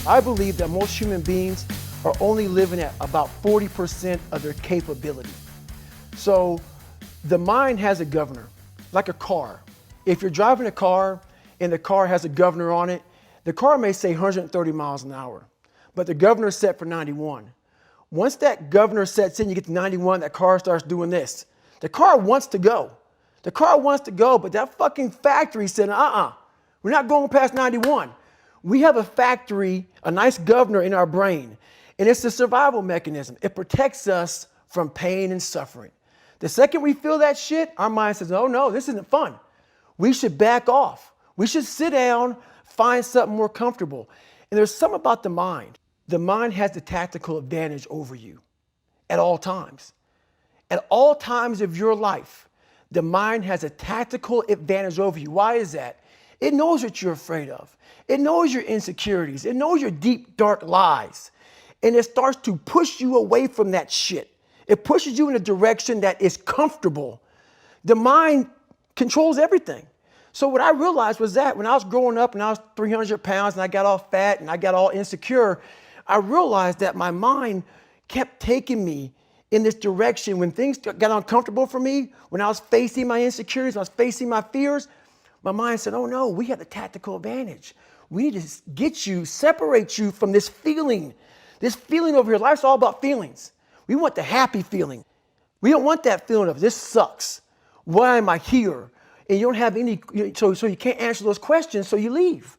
I believe that most human beings are only living at about 40% of their capability. So the mind has a governor, like a car. If you're driving a car and the car has a governor on it, the car may say 130 miles an hour, but the governor is set for 91. Once that governor sets in, you get to 91, that car starts doing this. The car wants to go. The car wants to go, but that fucking factory said, we're not going past 91. We have a factory, a nice governor in our brain, and it's a survival mechanism. It protects us from pain and suffering. The second we feel that shit, our mind says, oh no, this isn't fun. We should back off. We should sit down, find something more comfortable. And there's something about the mind. The mind has the tactical advantage over you at all times. At all times of your life, the mind has a tactical advantage over you. Why is that? It knows what you're afraid of. It knows your insecurities. It knows your deep, dark lies. And it starts to push you away from that shit. It pushes you in a direction that is comfortable. The mind controls everything. So what I realized was that when I was growing up and I was 300 pounds and I got all fat and I got all insecure, I realized that my mind kept taking me in this direction. When things got uncomfortable for me, when I was facing my insecurities, when I was facing my fears, my mind said, oh no, we have the tactical advantage. We need to get you, separate you from this feeling over here. Life's all about feelings. We want the happy feeling. We don't want that feeling of this sucks. Why am I here? And you don't have any, so you can't answer those questions, so you leave.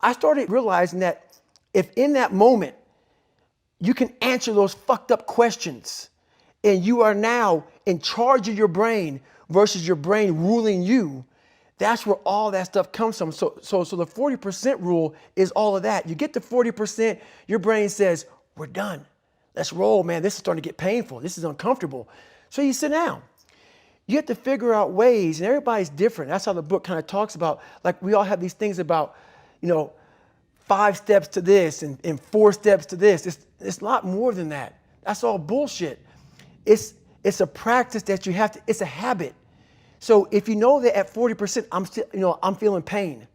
I started realizing that if in that moment you can answer those fucked up questions and you are now in charge of your brain versus your brain ruling you, that's where all that stuff comes from. So the 40% rule is all of that. You get to 40%, your brain says, we're done. Let's roll, man. This is starting to get painful. This is uncomfortable. So you sit down. You have to figure out ways, and everybody's different. That's how the book kind of talks about, like we all have these things about, 5 steps to this and 4 steps to this. It's a lot more than that. That's all bullshit. It's a practice that you have to, it's a habit. So if you know that at 40%, I'm feeling pain.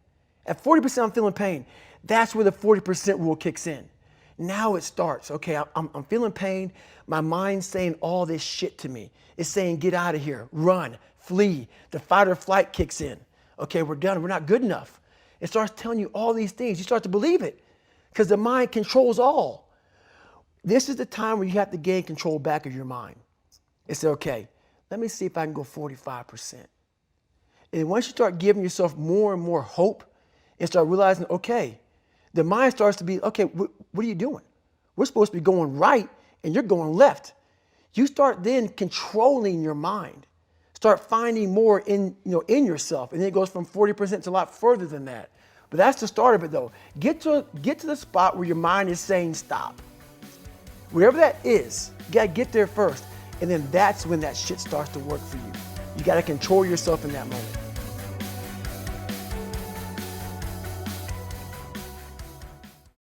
At 40%, I'm feeling pain. That's where the 40% rule kicks in. Now it starts. Okay, I'm feeling pain. My mind's saying all this shit to me. It's saying, get out of here, run, flee. The fight or flight kicks in. Okay, we're done. We're not good enough. It starts telling you all these things. You start to believe it because the mind controls all. This is the time where you have to gain control back of your mind. It's okay, let me see if I can go 45%. And once you start giving yourself more and more hope and start realizing, okay, the mind starts to be, okay, what are you doing? We're supposed to be going right and you're going left. You start then controlling your mind. Start finding more in yourself. And then it goes from 40% to a lot further than that. But that's the start of it though. Get to the spot where your mind is saying stop. Wherever that is, you gotta get there first. And then that's when that shit starts to work for you. You gotta control yourself in that moment.